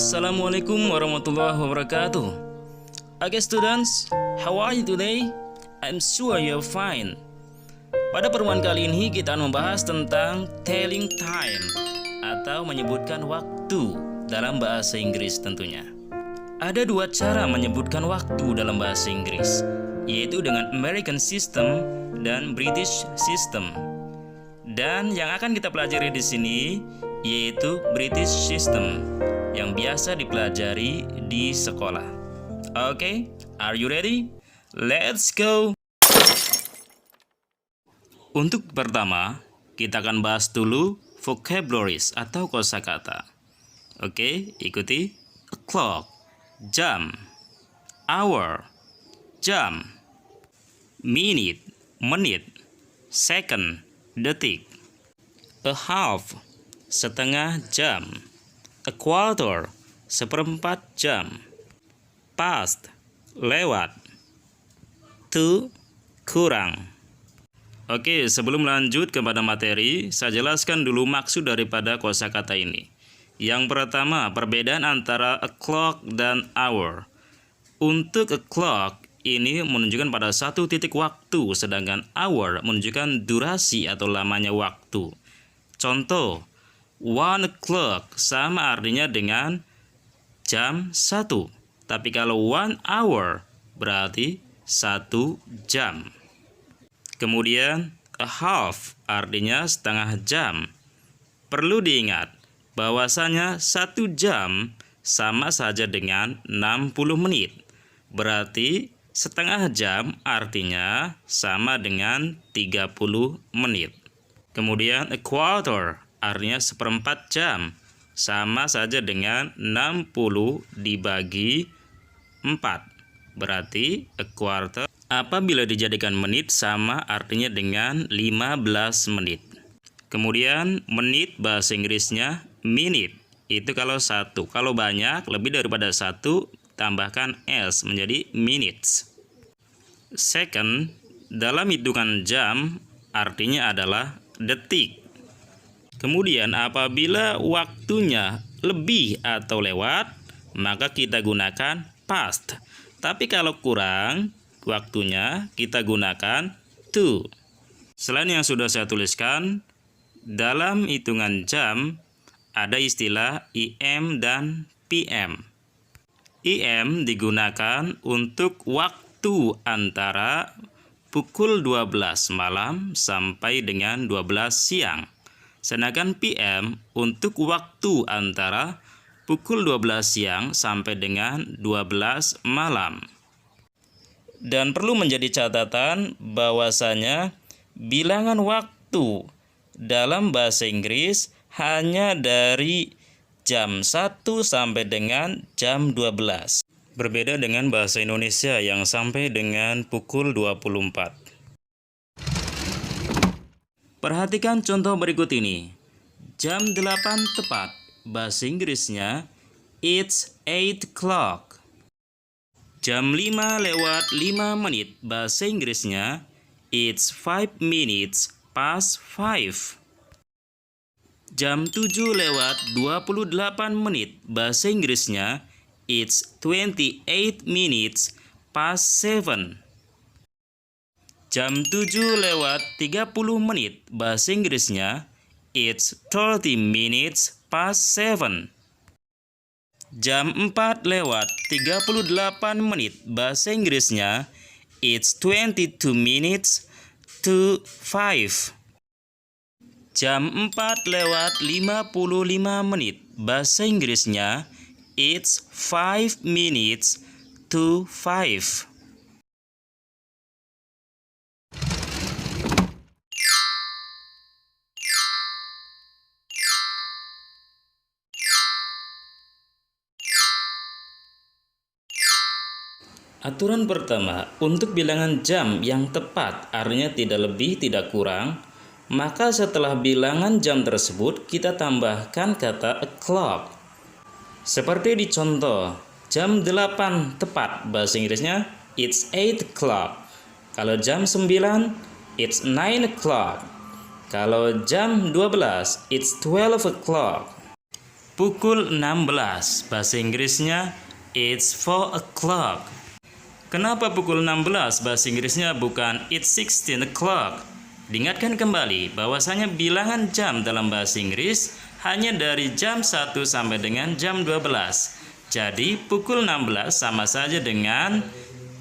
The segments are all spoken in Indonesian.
Assalamualaikum warahmatullahi wabarakatuh. Okay students, how are you today? I'm sure you're fine. Pada pertemuan kali ini kita akan membahas tentang telling time atau menyebutkan waktu dalam bahasa Inggris tentunya. Ada dua cara menyebutkan waktu dalam bahasa Inggris, yaitu dengan American System dan British System. Dan yang akan kita pelajari di sini yaitu British System yang biasa dipelajari di sekolah. Oke, are you ready? Let's go! Untuk pertama, kita akan bahas dulu vocabularies atau kosakata. Oke, ikuti. O'clock, jam. Hour, jam. Minute, menit. Second, detik. A half, setengah jam. A quarter, seperempat jam. Past, lewat. To, kurang. Oke, sebelum lanjut kepada materi, saya jelaskan dulu maksud daripada kosakata ini. Yang pertama, perbedaan antara o'clock dan hour. Untuk o'clock ini menunjukkan pada satu titik waktu, sedangkan hour menunjukkan durasi atau lamanya waktu. Contoh, 1 o'clock sama artinya dengan jam 1. Tapi kalau 1 hour berarti 1 jam. Kemudian a half artinya setengah jam. Perlu diingat bahwasanya 1 jam sama saja dengan 60 menit. Berarti setengah jam artinya sama dengan 30 menit. Kemudian a quarter artinya seperempat jam, sama saja dengan 60 dibagi 4. Berarti a quarter apabila dijadikan menit sama artinya dengan 15 menit. Kemudian menit bahasa Inggrisnya minute. Itu kalau satu. Kalau banyak lebih daripada satu, tambahkan s menjadi minutes. Second, dalam hitungan jam artinya adalah detik. Kemudian apabila waktunya lebih atau lewat, maka kita gunakan past. Tapi kalau kurang waktunya, kita gunakan to. Selain yang sudah saya tuliskan, dalam hitungan jam ada istilah IM dan PM. IM digunakan untuk waktu antara pukul 12 malam sampai dengan 12 siang. Sedangkan PM untuk waktu antara pukul 12 siang sampai dengan 12 malam. Dan perlu menjadi catatan bahwasanya bilangan waktu dalam bahasa Inggris hanya dari jam 1 sampai dengan jam 12. Berbeda dengan bahasa Indonesia yang sampai dengan pukul 24. Perhatikan contoh berikut ini. Jam 8 tepat, bahasa Inggrisnya it's 8 o'clock. Jam 5 lewat 5 menit, bahasa Inggrisnya it's 5 minutes past 5. Jam 7 lewat 28 menit, bahasa Inggrisnya it's 28 minutes past 7. Jam 7 lewat 30 menit, bahasa Inggrisnya it's 30 minutes past 7. Jam 4 lewat 38 menit, bahasa Inggrisnya it's 22 minutes to 5. Jam 4 lewat 55 menit, bahasa Inggrisnya it's 5 minutes to 5. Aturan pertama, untuk bilangan jam yang tepat artinya tidak lebih tidak kurang, maka setelah bilangan jam tersebut kita tambahkan kata o'clock. Seperti di contoh, jam 8 tepat, bahasa Inggrisnya it's 8 o'clock. Kalau jam 9, it's 9 o'clock. Kalau jam 12, it's 12 o'clock. pukul 16. Bahasa Inggrisnya it's 4 o'clock. Kenapa pukul 16 bahasa Inggrisnya bukan it's 16 o'clock? Diingatkan kembali bahwasanya bilangan jam dalam bahasa Inggris hanya dari jam 1 sampai dengan jam 12. Jadi pukul 16 sama saja dengan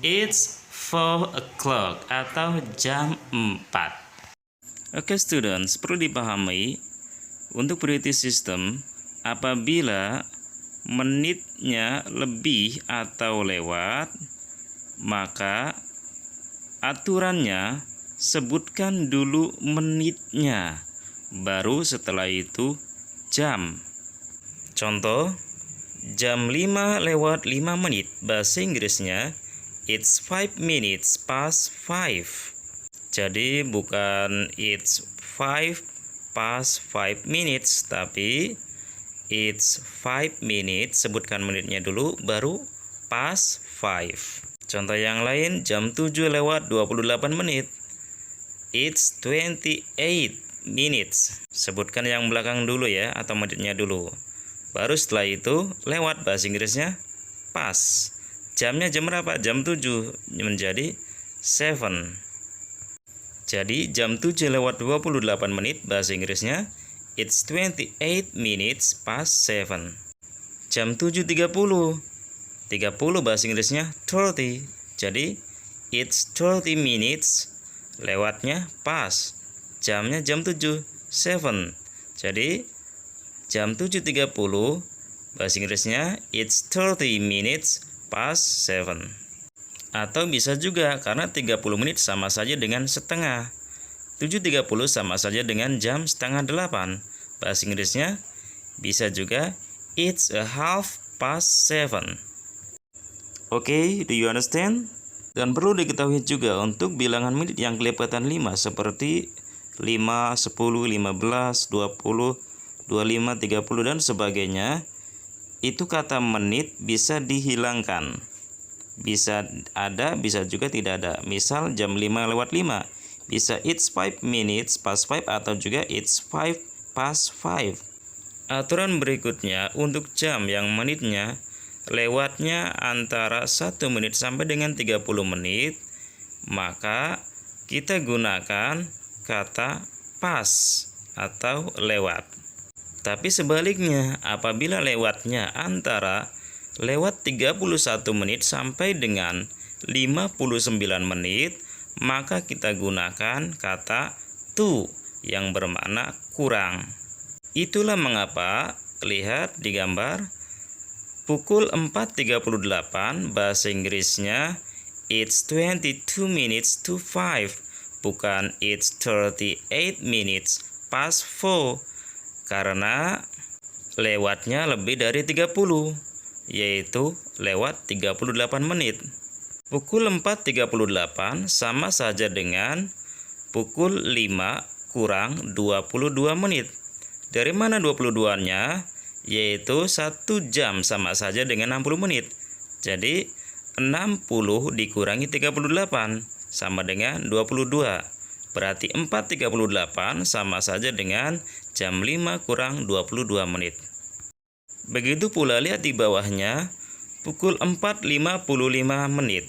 it's 4 o'clock atau jam 4. Oke students, perlu dipahami untuk British system apabila menitnya lebih atau lewat, maka aturannya sebutkan dulu menitnya, baru setelah itu jam. Contoh, jam 5 lewat 5 menit, bahasa Inggrisnya it's 5 minutes past 5. Jadi bukan it's 5 past 5 minutes, tapi it's 5 minutes, sebutkan menitnya dulu, baru past 5. Contoh yang lain, jam 7 lewat 28 menit. It's 28 minutes. Sebutkan yang belakang dulu ya, atau menitnya dulu. Baru setelah itu, lewat bahasa Inggrisnya pas. Jamnya jam berapa? Jam 7 menjadi 7. Jadi jam 7 lewat 28 menit, bahasa Inggrisnya it's 28 minutes past 7. Jam 7.30. 30 bahasa Inggrisnya 30. Jadi it's 30 minutes, lewatnya pas. Jamnya jam 7, 7. Jadi jam 7.30 bahasa Inggrisnya it's 30 minutes past 7. Atau bisa juga karena 30 menit sama saja dengan setengah. 7.30 sama saja dengan jam setengah 8. Bahasa Inggrisnya bisa juga it's a half past 7. Oke, do you understand? Dan perlu diketahui juga untuk bilangan menit yang kelipatan 5 seperti 5, 10, 15, 20, 25, 30 dan sebagainya, itu kata menit bisa dihilangkan. Bisa ada, bisa juga tidak ada. Misal jam 5 lewat 5, bisa it's 5 minutes past 5 atau juga it's 5 past 5. Aturan berikutnya untuk jam yang menitnya lewatnya antara 1 menit sampai dengan 30 menit, maka kita gunakan kata pas atau lewat. Tapi sebaliknya, apabila lewatnya antara lewat 31 menit sampai dengan 59 menit, maka kita gunakan kata to yang bermakna kurang. Itulah mengapa, lihat di gambar, pukul 4.38 bahasa Inggrisnya it's 22 minutes to 5, bukan it's 38 minutes past 4, karena lewatnya lebih dari 30, yaitu lewat 38 menit. Pukul 4.38 sama saja dengan pukul 5 kurang 22 menit. Dari mana 22-nya? Yaitu 1 jam sama saja dengan 60 menit. Jadi 60 dikurangi 38 sama dengan 22. Berarti 4.38 sama saja dengan jam 5 kurang 22 menit. Begitu pula lihat di bawahnya, pukul 4.55 menit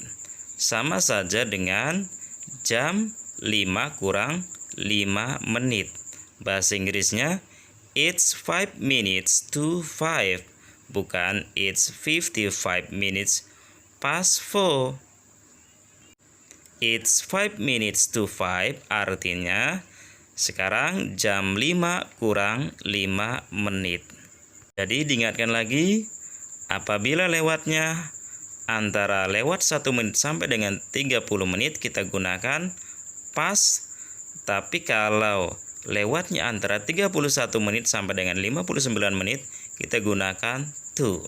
sama saja dengan jam 5 kurang 5 menit. Bahasa Inggrisnya it's 5 minutes to 5, bukan it's 55 minutes past 4. It's 5 minutes to 5 artinya sekarang jam 5 kurang 5 menit. Jadi diingatkan lagi, apabila lewatnya antara lewat 1 menit sampai dengan 30 menit kita gunakan pas, tapi kalau lewatnya antara 31 menit sampai dengan 59 menit kita gunakan to.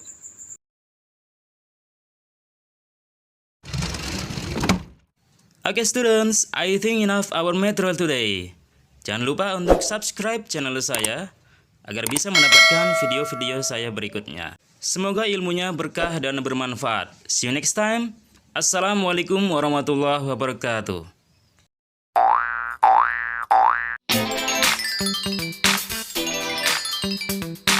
Okay students, I think enough our material today. Jangan lupa untuk subscribe channel saya agar bisa mendapatkan video-video saya berikutnya. Semoga ilmunya berkah dan bermanfaat. See you next time. Assalamualaikum warahmatullahi wabarakatuh. Thank you.